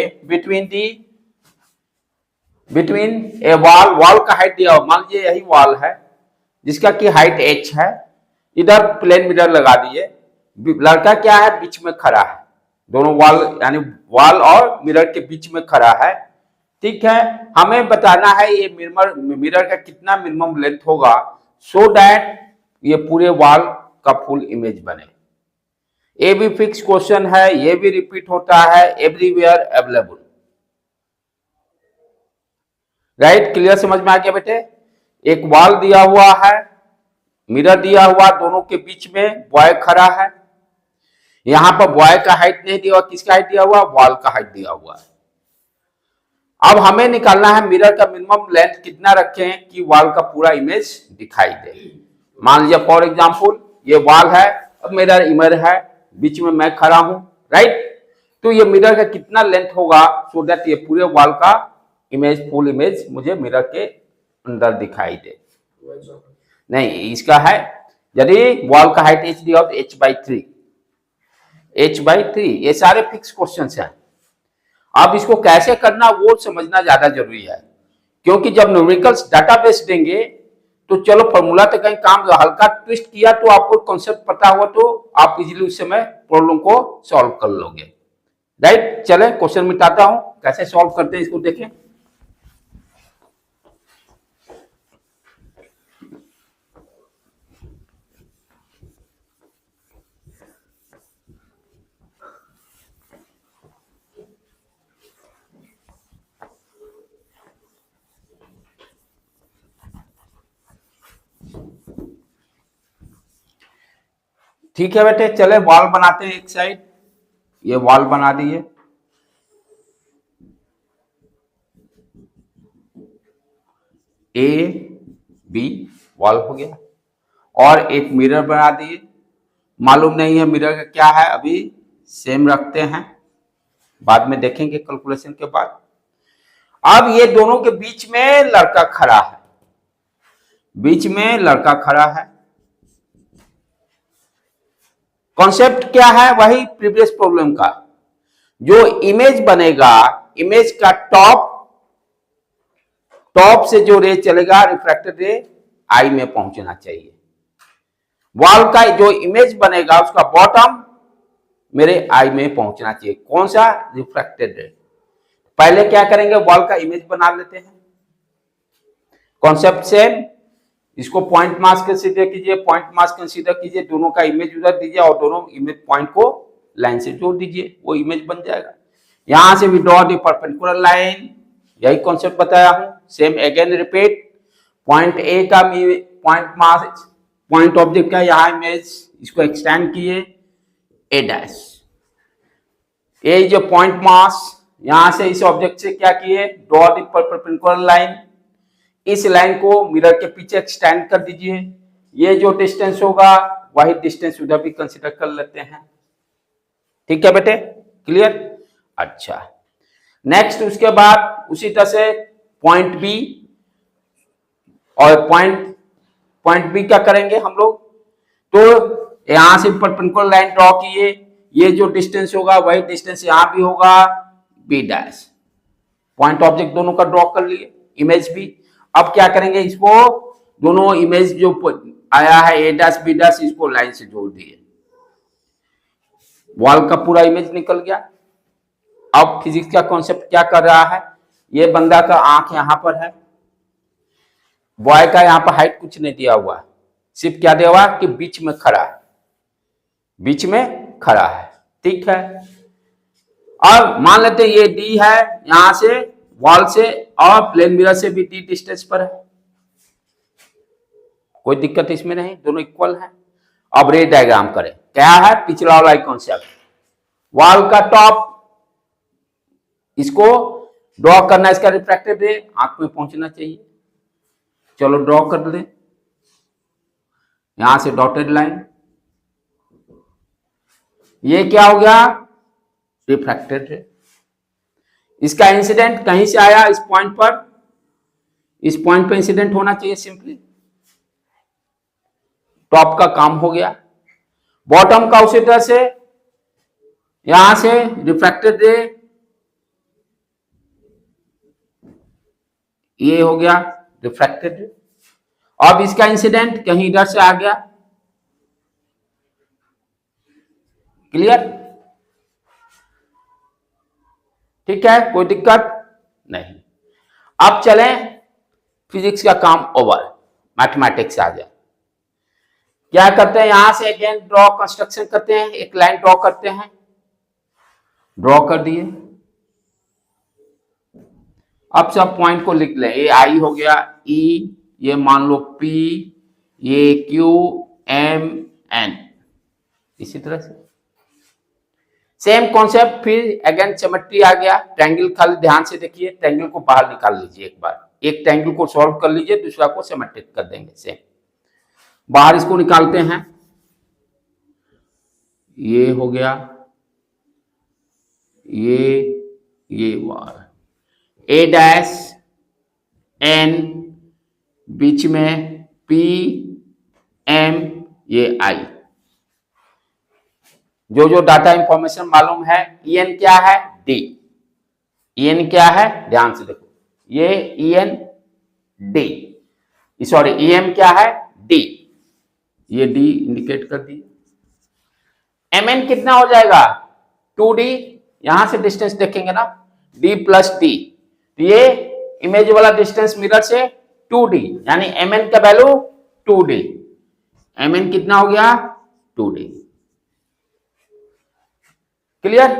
between A wall, wall का हाइट दिया हुआ, मान लीजिए यही वॉल है जिसका की हाइट h है, इधर प्लेन मिरर लगा दिए, लड़का क्या है बीच में खड़ा है, दोनों वॉल यानी वॉल और मिरर के बीच में खड़ा है। ठीक है, हमें बताना है ये मिरर का कितना मिनिमम लेंथ होगा सो दैट ये पूरे वॉल का फुल इमेज बने। ये भी फिक्स क्वेश्चन है, ये भी रिपीट होता है, एवरीवेयर अवेलेबल। राइट, क्लियर, समझ में आ गया बेटे। एक वॉल दिया हुआ है, मिरर दिया हुआ, दोनों के बीच में बॉय खड़ा है। यहां पर बॉय का हाइट नहीं दिया हुआ, किसका हाइट दिया हुआ, वॉल का हाइट दिया हुआ है। अब हमें निकालना है मिरर का मिनिमम लेंथ कितना रखें कि वॉल का पूरा इमेज दिखाई दे। मान लीजिए फॉर एग्जांपल ये वॉल है, अब मिरर इमेज है, बीच में मैं खड़ा हूं, राइट। तो ये मिरर का कितना लेंथ होगा सो दैट ये पूरे वॉल का इमेज, फुल इमेज मुझे मिरर के अंदर दिखाई दे। नहीं, इसका है यदि वॉल का हाइट h दिया हो तो h/3, h/3, ये सारे फिक्स क्वेश्चंस हैं। अब इसको कैसे करना वो समझना ज्यादा जरूरी है, क्योंकि जब न्यूमेरिकल्स डाटाबेस देंगे तो चलो फॉर्मूला तो कहीं काम हल्का ट्विस्ट किया तो आपको कॉन्सेप्ट पता हुआ तो आप इजीली उस समय प्रॉब्लम को सॉल्व कर लोगे। राइट, चले क्वेश्चन मिटाता हूं, कैसे सॉल्व करते हैं इसको देखें। ठीक है बेटे, चले वॉल बनाते हैं। एक साइड ये वॉल बना दिए, A-B वॉल हो गया, और एक मिरर बना दिए। मालूम नहीं है मिरर का क्या है, अभी सेम रखते हैं, बाद में देखेंगे कैलकुलेशन के बाद। अब ये दोनों के बीच में लड़का खड़ा है, बीच में लड़का खड़ा है। कॉन्सेप्ट क्या है, वही प्रीवियस प्रॉब्लम का, जो इमेज बनेगा, इमेज का टॉप से जो रे चलेगा रिफ्रैक्टेड रे आई में पहुंचना चाहिए। वॉल का जो इमेज बनेगा उसका बॉटम मेरे आई में पहुंचना चाहिए। कौन सा, रिफ्रैक्टेड रे। पहले क्या करेंगे, वॉल का इमेज बना लेते हैं। कॉन्सेप्ट सेम, इसको पॉइंट मास कंसीडर कीजिए, पॉइंट मास कंसीडर कीजिए, दोनों का इमेज उधर दीजिए और दोनों इमेज पॉइंट को लाइन से जोड़ दीजिए, वो इमेज बन जाएगा। यहां से भी ड्रॉ द परपेंडिकुलर लाइन, यही कॉन्सेप्ट बताया हूं, same again repeat. Point A का पॉइंट मास, पॉइंट ऑब्जेक्ट का यहाँ इमेज, इसको एक्सटेंड किए ए डैश, ए जो पॉइंट मास, यहां से इस ऑब्जेक्ट से क्या किए, ड्रॉ द परपेंडिकुलर लाइन, इस लाइन को मिरर के पीछे एक्सटेंड कर दीजिए। ये जो डिस्टेंस होगा वही डिस्टेंस उधर भी कंसीडर कर लेते हैं। ठीक है बेटे, क्लियर। अच्छा, नेक्स्ट उसके बाद उसी तरह से पॉइंट बी, और पॉइंट बी क्या करेंगे हम लोग, तो यहां से परपेंडिकुलर लाइन ड्रॉ किए, ये जो डिस्टेंस होगा वही डिस्टेंस यहां भी होगा, बी डैश। पॉइंट ऑब्जेक्ट दोनों का ड्रॉ कर लिए, इमेज भी। अब क्या करेंगे, इसको दोनों इमेज जो आया है ए डैश बी डैश, इसको लाइन से जोड़ दिए, वॉल का पूरा इमेज निकल गया। अब फिजिक्स का कॉन्सेप्ट क्या कर रहा है, ये बंदा का आंख यहां पर है, बॉय का यहां पर हाइट कुछ नहीं दिया हुआ, सिर्फ क्या दिया हुआ कि बीच में खड़ा है, बीच में खड़ा है। ठीक है, और मान लेते ये डी है, यहां से वॉल से और प्लेन मिरर से भी डी डिस्टेंस पर है, कोई दिक्कत इसमें नहीं, दोनों इक्वल है। अब रे डायग्राम करें, क्या है पिछला वाला कॉन्सेप्ट, वॉल का टॉप, इसको ड्रॉ करना, इसका रिफ्रैक्टेड रे आंख में पहुंचना चाहिए। चलो ड्रॉ कर दें, यहां से डॉटेड लाइन, ये क्या हो गया, रिफ्रैक्टेड रे। इसका इंसिडेंट कहीं से आया, इस पॉइंट पर, इस पॉइंट पे इंसिडेंट होना चाहिए सिंपली, टॉप का काम हो गया। बॉटम का उसी तरह से यहां से रिफ्रैक्टेड रे, ये हो गया रिफ्रैक्टेड रे। अब इसका इंसिडेंट कहीं इधर से आ गया, क्लियर, ठीक है, कोई दिक्कत नहीं। अब चलें, फिजिक्स का काम ओवर, मैथमेटिक्स आ जाए। क्या करते हैं, यहां से अगेन ड्रॉ कंस्ट्रक्शन करते हैं, एक लाइन ड्रॉ करते हैं, ड्रॉ कर दिए। अब सब पॉइंट को लिख लें, ये आई हो गया, ई, ये मान लो पी, ये क्यू, एम, एन, इसी तरह से सेम कॉन्सेप्ट। फिर अगेन सिमेट्री आ गया, ट्रायंगल खाली ध्यान से देखिए, ट्रायंगल को बाहर निकाल लीजिए एक बार, एक ट्रायंगल को सॉल्व कर लीजिए, दूसरा को सिमेट्रिक कर देंगे सेम। बाहर इसको निकालते हैं, ये हो गया, ये वाला ए डैश एन, बीच में पी एम, ये आई। जो जो डाटा इंफॉर्मेशन मालूम है, EN क्या है, डी, EN क्या है, ध्यान से देखो, ये EN डी, सॉरी EM क्या है, डी, ये डी इंडिकेट कर दी। MN कितना हो जाएगा, 2D, यहां से डिस्टेंस देखेंगे ना, D प्लस डी, ये इमेज वाला डिस्टेंस मिरर से 2D, यानी MN का वैल्यू 2D, MN कितना हो गया, 2D, क्लियर।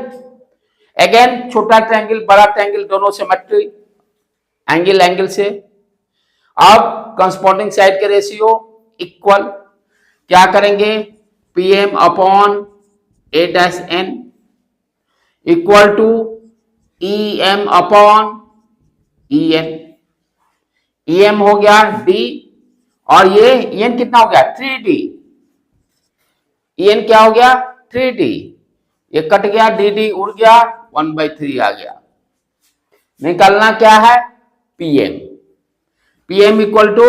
अगेन छोटा ट्रायंगल बड़ा ट्रायंगल दोनों सिमेट्री, एंगल एंगल से। अब करस्पॉन्डिंग साइड के रेशियो इक्वल, क्या करेंगे, PM upon A dash N equal to EM upon EN, EM हो गया D, और ये EN कितना हो गया, 3D, EN क्या हो गया, 3D, ये कट गया, dd उड़ गया, 1/3 आ गया। निकालना क्या है, PM, PM equal to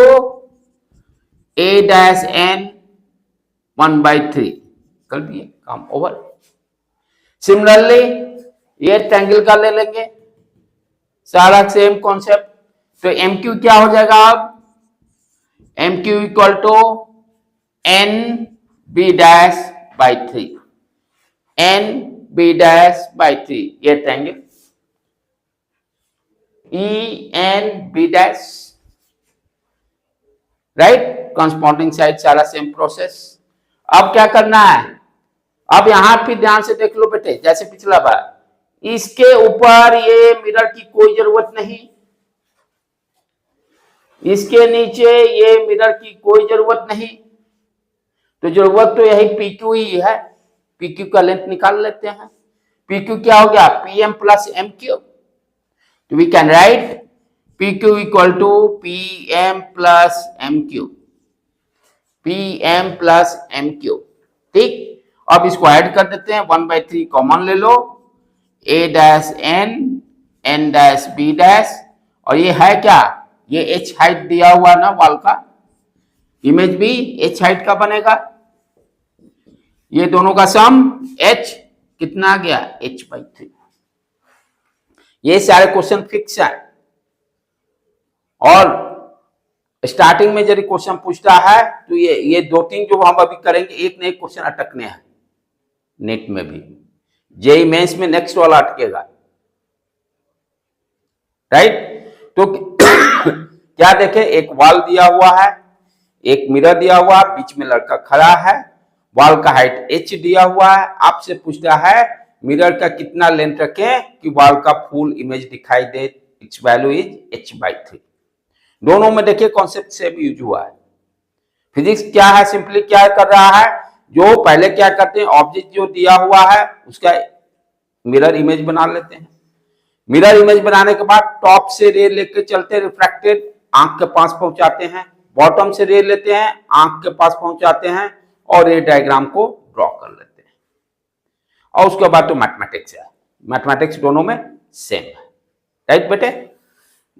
A dash N 1/3, कर दिए, काम ओवर। सिमिलरली ये ट्रायंगल का ले लेंगे, सारा सेम कॉन्सेप्ट, तो MQ क्या हो जाएगा, अब MQ equal to NB dash by 3, NB dash by 3, ये triangle ENB dash, right, corresponding side सारा सेम प्रोसेस। अब क्या करना है, अब यहां फिर ध्यान से देख लो बेटे, जैसे पिछला बार, इसके ऊपर ये मिरर की कोई जरूरत नहीं, इसके नीचे ये मिरर की कोई जरूरत नहीं, तो जरूरत तो यही PQ ही है, PQ का लेंथ निकाल लेते हैं। PQ क्या हो गया, PM प्लस MQ, तो we can write PQ equal to PM plus MQ, PM plus MQ, ठीक। अब इसको ऐड कर देते हैं, 1/3 कॉमन ले लो, A dash N, N dash B dash, और ये है क्या, ये H हाइट दिया हुआ ना वॉल का, इमेज भी H हाइट का बनेगा, ये दोनों का सम H कितना आ गया, H/3। ये सारे क्वेश्चन फिक्स है, और स्टार्टिंग में यदि क्वेश्चन पूछता है तो ये 2-3 जो हम अभी करेंगे, एक न एक क्वेश्चन अटकने हैं, नेट में भी, जेईई मेंस में नेक्स्ट वाला अटकेगा, राइट। तो क्या देखें, एक वॉल दिया हुआ है, एक मिरर दिया हुआ है, बीच में लड़का खड़ा है, वॉल का हाइट H दिया हुआ है, आपसे पूछता है मिरर का कितना लेंथ रखें कि वॉल का फुल इमेज दिखाई दे, इट्स वैल्यू इज H/3। दोनों में देखिए कॉन्सेप्ट सेम यूज हुआ है। फिजिक्स क्या है, सिंपली क्या कर रहा है, जो पहले क्या करते हैं, ऑब्जेक्ट जो दिया हुआ है उसका मिरर इमेज बना लेते हैं, मिरर इमेज बनाने के बाद टॉप से रे लेके चलते हैं रिफ्रैक्टेड, आंख के पास पहुंचाते हैं, बॉटम से रे लेते हैं, आंख के पास पहुंचाते हैं और रे डायग्राम को ड्रॉ कर लेते हैं। और उसके बाद तो मैथमेटिक्स है, मैथमेटिक्स दोनों में सेम है, राइट बेटे।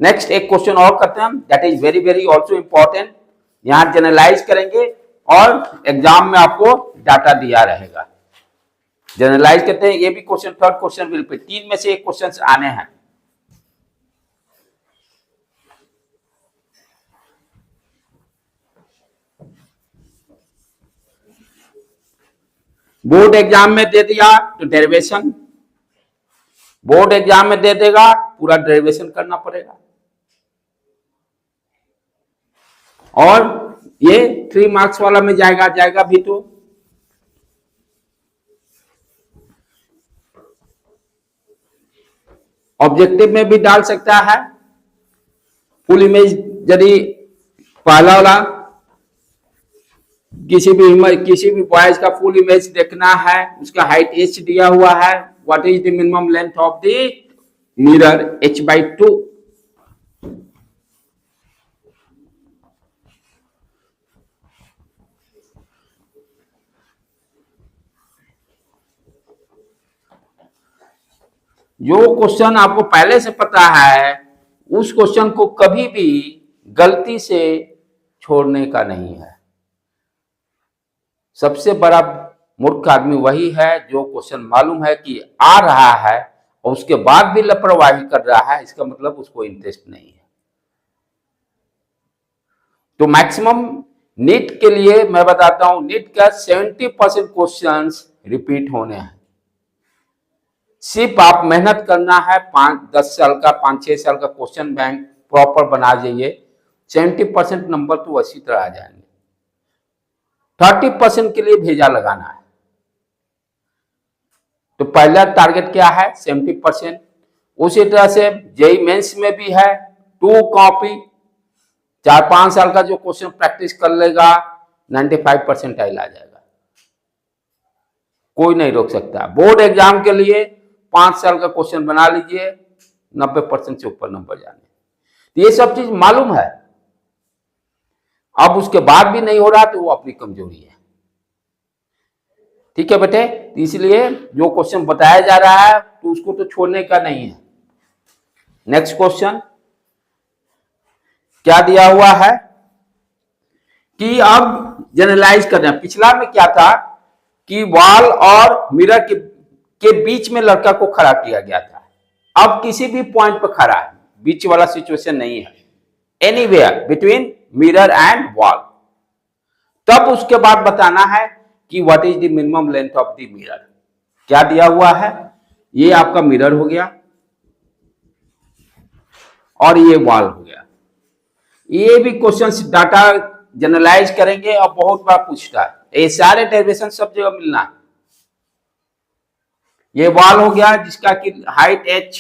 नेक्स्ट एक क्वेश्चन और करते हैं हम, that is very very also important. यहां जनरलाइज करेंगे और एग्जाम में आपको डाटा दिया रहेगा। जनरलाइज करते हैं, ये भी question, third question will pay 3 में से एक क्वेश्चन आने हैं। बोर्ड एग्जाम में दे दिया तो डेरिवेशन, बोर्ड एग्जाम में दे देगा पूरा डेरिवेशन करना पड़ेगा। और ये 3 मार्क्स वाला में जाएगा भी तो। ऑब्जेक्टिव में भी डाल सकता है फुल इमेज, यदि पहला वाला किसी भी बॉयज का फुल इमेज देखना है, उसका हाइट h दिया हुआ है, what is the minimum length of the mirror h/2। जो क्वेश्चन आपको पहले से पता है उस क्वेश्चन को कभी भी गलती से छोड़ने का नहीं है। सबसे बड़ा मूर्ख आदमी वही है जो क्वेश्चन मालूम है कि आ रहा है और उसके बाद भी लापरवाही कर रहा है, इसका मतलब उसको इंटरेस्ट नहीं है। तो मैक्सिमम नीट के लिए मैं बताता हूं, नीट का 70% क्वेश्चंस रिपीट होने हैं। सिर्फ आप मेहनत करना है, 5-10 साल का, 5-6 साल का क्वेश्चन बैंक प्रॉपर बना जाइए, 70% नंबर तो उसी तरह आ जाएंगे। 30% के लिए भेजा लगाना है। तो पहला टारगेट क्या है? 70%। उसी तरह से जेईई मेंस में भी है 2 कॉपी, 4-5 साल का जो क्वेश्चन प्रैक्टिस कर लेगा 95 परसेंटाइल आ जाएगा, कोई नहीं रोक सकता। बोर्ड एग्जाम के लिए 5 साल का क्वेश्चन बना लीजिए, 90% से ऊपर नंबर जाने। तो ये सब चीज मालूम है, अब उसके बाद भी नहीं हो रहा तो वो अपनी कमजोरी है। ठीक है बेटे, इसलिए जो क्वेश्चन बताया जा रहा है तो उसको तो छोड़ने का नहीं है। नेक्स्ट क्वेश्चन क्या दिया हुआ है कि अब जनरलाइज कर रहे हैं। पिछला में क्या था कि वॉल और मिरर के बीच में लड़का को खड़ा किया गया था, अब किसी भी पॉइंट पर खड़ा है, बीच वाला सिचुएशन नहीं है, anywhere between mirror and wall. तब उसके बाद बताना है कि what is the minimum length of the mirror. क्या दिया हुआ है? ये आपका मिरर हो गया और ये वॉल हो गया। ये भी क्वेश्चंस डाटा जनरलाइज करेंगे और बहुत बार पूछता है, ये सारे डेरिवेशन सब जगह मिलना है। ये वॉल हो गया जिसका कि हाइट h,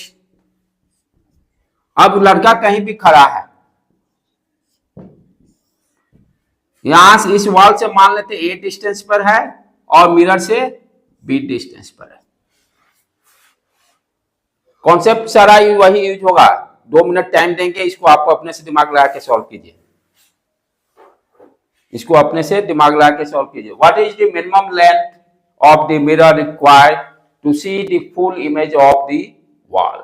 अब लड़का कहीं भी खड़ा है, यहां से इस वॉल से मान लेते a डिस्टेंस पर है और मिरर से b डिस्टेंस पर है। कॉन्सेप्ट सारा वही यूज होगा। 2 मिनट टाइम देंगे, इसको आप अपने से दिमाग लगा के सॉल्व कीजिए, इसको अपने से दिमाग लगा के सॉल्व कीजिए। What is the minimum length of the mirror required to see the full image of the wall.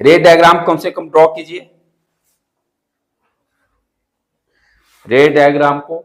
Ray diagram कम से कम ड्रॉ कीजिए। रे डायग्राम को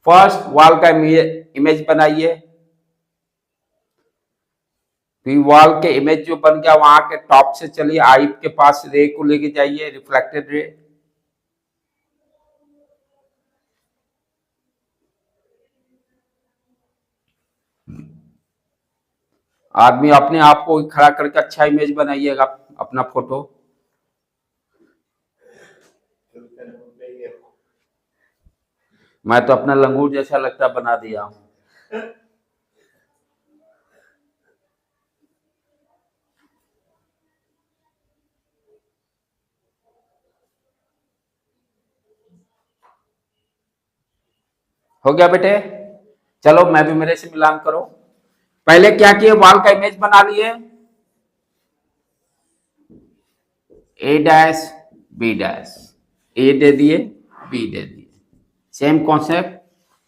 फर्स्ट वॉल का इमेज बनाइए, फिर वॉल के इमेज जो बन गया वहां के टॉप से चलिए आई के पास रे को लेके जाइए, रिफ्लेक्टेड रे। आदमी अपने आप को खड़ा करके अच्छा इमेज बनाइएगा अपना फोटो। मैं तो अपना लंगूर जैसा लगता बना दिया हूं। हो गया बेटे? चलो मैं भी मेरे से मिलान करो। पहले क्या किए, वॉल का इमेज बना लिए, ए डैश बी डैश, ए दे दिए बी दे दिए, सेम कॉन्सेप्ट,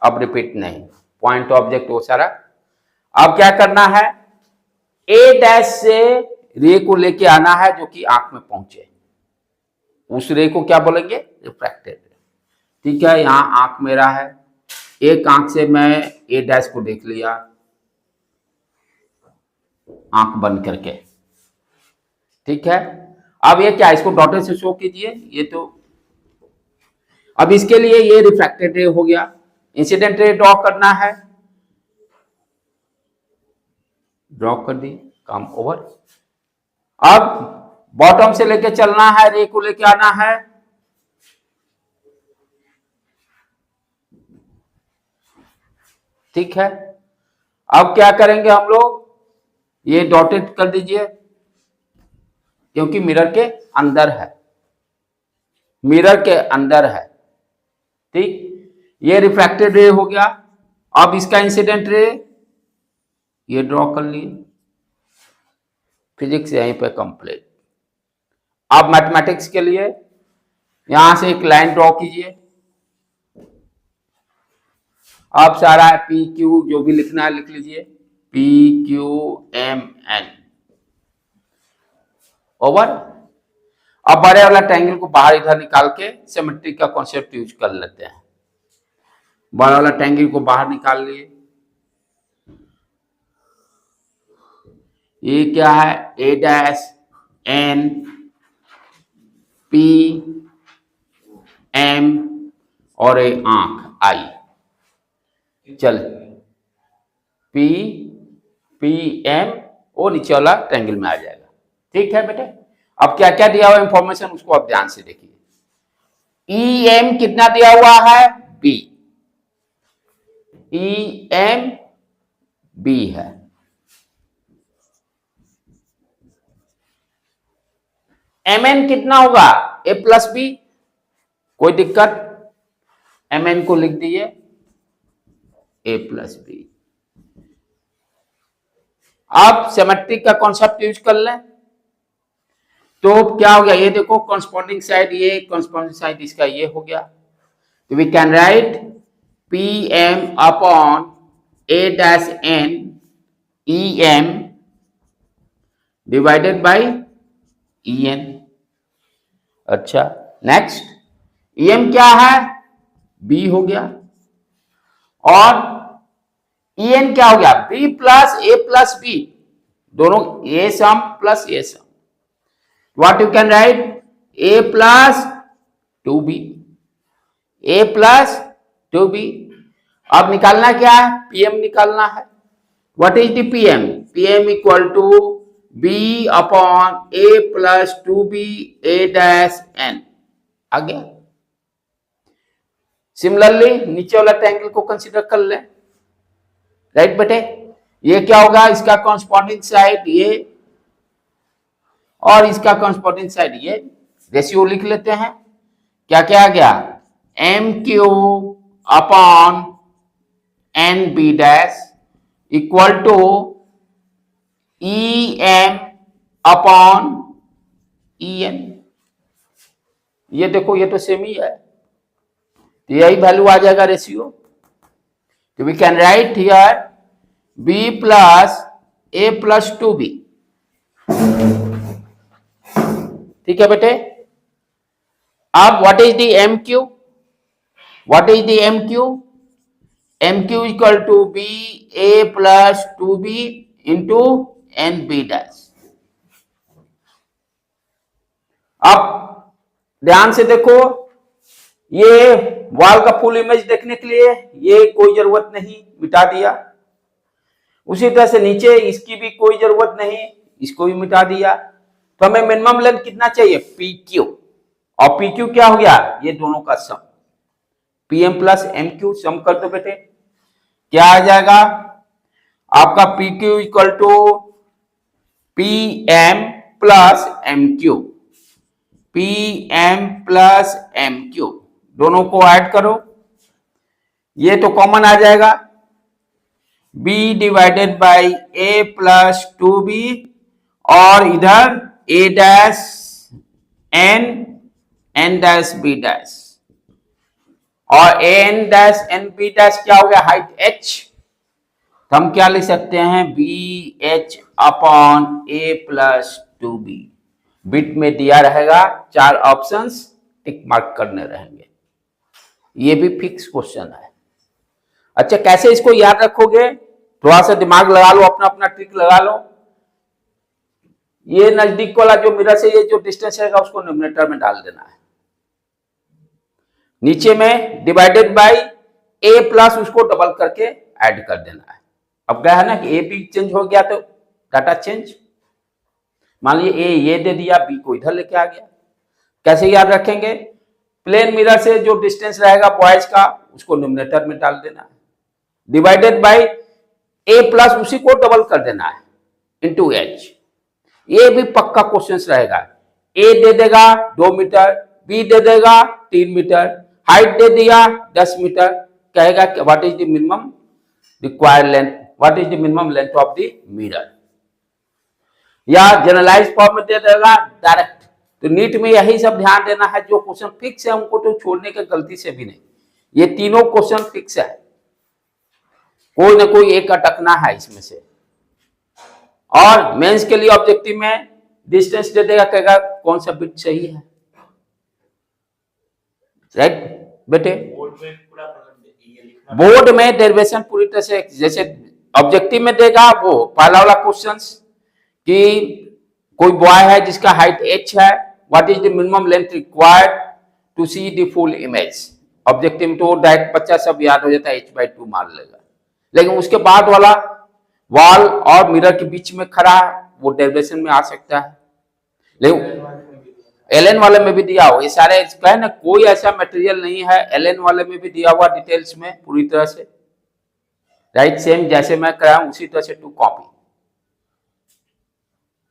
अब रिपीट नहीं, पॉइंट ऑब्जेक्ट वो सारा। अब क्या करना है, ए डैश से रे को लेके आना है जो कि आंख में पहुंचे, उस रे को क्या बोलेंगे, रिफ्रैक्टेड रे। ठीक है, यहां आंख मेरा है, एक आंख से मैं ए डैश को देख लिया आंख बंद करके। ठीक है, अब ये क्या, इसको डॉटेड से शो कीजिए, ये तो अब इसके लिए ये रिफ्रैक्टेड रे हो गया। इंसिडेंट रे ड्रॉ करना है, ड्रॉ कर दी, काम ओवर। अब बॉटम से लेके चलना है, रे को लेके आना है, ठीक है। अब क्या करेंगे हम लोग, ये डॉटेड कर दीजिए क्योंकि मिरर के अंदर है, मिरर के अंदर है, ठीक। ये रिफ्रैक्टेड रे हो गया। अब इसका इंसिडेंट रे ये ड्रॉ कर लिए, फिजिक्स यहीं पे कंप्लीट। अब मैथमेटिक्स के लिए यहां से एक लाइन ड्रॉ कीजिए, अब सारा पी क्यू जो भी लिखना है लिख लीजिए, P Q M N, over. अब बड़े वाला ट्रायंगल को बाहर इधर निकाल के सिमेट्री का कॉन्सेप्ट यूज कर लेते हैं। बड़ा वाला ट्रायंगल को बाहर निकाल लिए, ये क्या है, ए डैश एन पी एम और ए आंख आई, चल पी पी एम वो नीचे वाला ट्रायंगल में आ जाएगा। ठीक है बेटे, अब क्या क्या दिया हुआ इंफॉर्मेशन उसको आप ध्यान से देखिए। ई एम कितना दिया हुआ है, बी, ई एम बी है, एम एन कितना होगा, ए प्लस बी, कोई दिक्कत, एम एन को लिख दिए ए प्लस बी। अब सिमेट्रिक का कॉन्सेप्ट यूज कर लें तो क्या हो गया, ये देखो कॉरस्पॉन्डिंग साइड ये, कॉरस्पॉन्डिंग साइड इसका ये हो गया, तो we can write P M upon A dash N E M divided by E N. अच्छा नेक्स्ट, ई एम क्या है, बी हो गया, और ई एन क्या हो गया, B plus A plus B, दोनों a sum plus a sum, what you can write, a plus 2b, a plus 2b। अब निकालना क्या है, pm निकालना है। what is the pm, pm equal to b upon a plus 2b a dash n, आ गया। सिमिलरली नीचे वाला ट्रायंगल को कंसीडर कर लें, राइट बेटे, ये क्या होगा, इसका कॉरस्पॉन्डिंग साइड ये और इसका कॉरस्पॉन्डिंग साइड ये, रेशियो लिख लेते हैं, क्या क्या आ गया, M Q upon N B dash equal to E M upon E N. ये देखो ये तो सेम ही है, तो यही वैल्यू आ जाएगा रेशियो, तो we can write here B plus A plus 2b। ठीक है बेटे, अब what is the M Q, what is the M Q, M Q equal to B A plus 2b into N B dash. अब ध्यान से देखो, ये वॉल का फुल इमेज देखने के लिए ये कोई जरूरत नहीं, मिटा दिया। उसी तरह से नीचे इसकी भी कोई जरूरत नहीं, इसको भी मिटा दिया। तो हमें मिनिमम लेंथ कितना चाहिए, पी क्यू, और पी क्यू क्या हो गया, ये दोनों का sum. PM plus MQ sum कर दो बेटे, क्या आ जाएगा आपका PQ equal to PM plus MQ, PM plus MQ दोनों को ऐड करो, ये तो कॉमन आ जाएगा, B divided by A plus 2B और इधर A dash N dash B dash और N dash N B dash क्या हो गया हाइट H, तो हम क्या लिख सकते हैं BH upon A plus 2B। Bit में दिया रहेगा 4 ऑप्शंस, टिक मार्क करने रहेंगे, ये भी फिक्स क्वेश्चन है। अच्छा कैसे इसको याद रखोगे, थोड़ा सा दिमाग लगा लो, अपना अपना ट्रिक लगा लो। ये नजदीक वाला जो मिरर से ये जो डिस्टेंस रहेगा उसको न्यूमरेटर में डाल देना है, नीचे में डिवाइडेड बाय A प्लस उसको डबल करके ऐड कर देना है। अब क्या है ना कि A भी चेंज हो गया तो डाटा चेंज, मान लीजिए A ये दे दिया, B को इधर लेके आ गया। कैसे याद रखेंगे, प्लेन मिरर से जो डिस्टेंस रहेगा बॉयज का उसको न्यूमरेटर में डाल देना है, डिवाइडेड बाय A प्लस उसी को डबल कर देना है इंटू H। ये भी पक्का क्वेश्चन रहेगा, A दे देगा 2 मीटर, B दे देगा 3 मीटर, हाइट दे दिया 10 मीटर, कहेगा what is the minimum required length, what is the minimum length of the mirror, या जनरलाइज फॉर्म में दे देगा डायरेक्ट। तो नीट में यही सब ध्यान देना है, जो क्वेश्चन फिक्स है उनको तो छोड़ने की गलती से भी नहीं, ये तीनों क्वेश्चन फिक्स है, कोई ना कोई एक अटकना है इसमें से। और मेंस के लिए ऑब्जेक्टिव में डिस्टेंस दे देगा, कहेगा कौन सा बिट सही है, राइट बेटे। बोर्ड में डेरिवेशन पूरी तरह से जैसे ऑब्जेक्टिव में देगा वो पहला वाला क्वेश्चन कि कोई बॉय है जिसका हाइट h है, what is the minimum length required to see the full image. Objective में तो डायरेक्ट बच्चा सब याद हो जाता है, h/2 मान लेगा, लेकिन उसके बाद वाला वॉल और मिरर के बीच में खड़ा है वो डेरिवेशन में आ सकता है, लेकिन एलएन वाले में भी दिया हो, ये सारे है ना, कोई ऐसा मटेरियल नहीं है, एलएन वाले में भी दिया हुआ डिटेल्स में पूरी तरह से, राइट, सेम जैसे मैं कराया उसी तरह से टू कॉपी,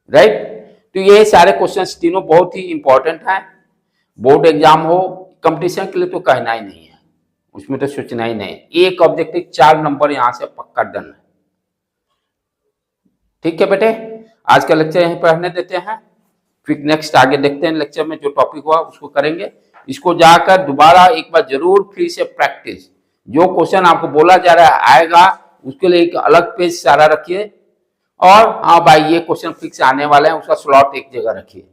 राइट। तो ये सारे क्वेश्चंस तीनों बहुत ही इंपॉर्टेंट हैं, बोर्ड एग्जाम हो कंपटीशन के लिए तो कहना ही नहीं है, उसमें तो सोचना ही नहीं, एक ऑब्जेक्टिव 4 नंबर यहां से पक्का डन है। ठीक है बेटे, आज का लेक्चर यहीं पर रहने देते हैं, फिर नेक्स्ट आगे देखते हैं लेक्चर में जो टॉपिक हुआ उसको करेंगे। इसको जाकर दोबारा एक बार जरूर फिर से प्रैक्टिस, जो क्वेश्चन आपको बोला जा रहा है आएगा उसके लिए एक अलग पेज सारा रखिए, और हाँ भाई ये क्वेश्चन फिक्स आने वाले हैं उसका स्लॉट एक जगह रखिए।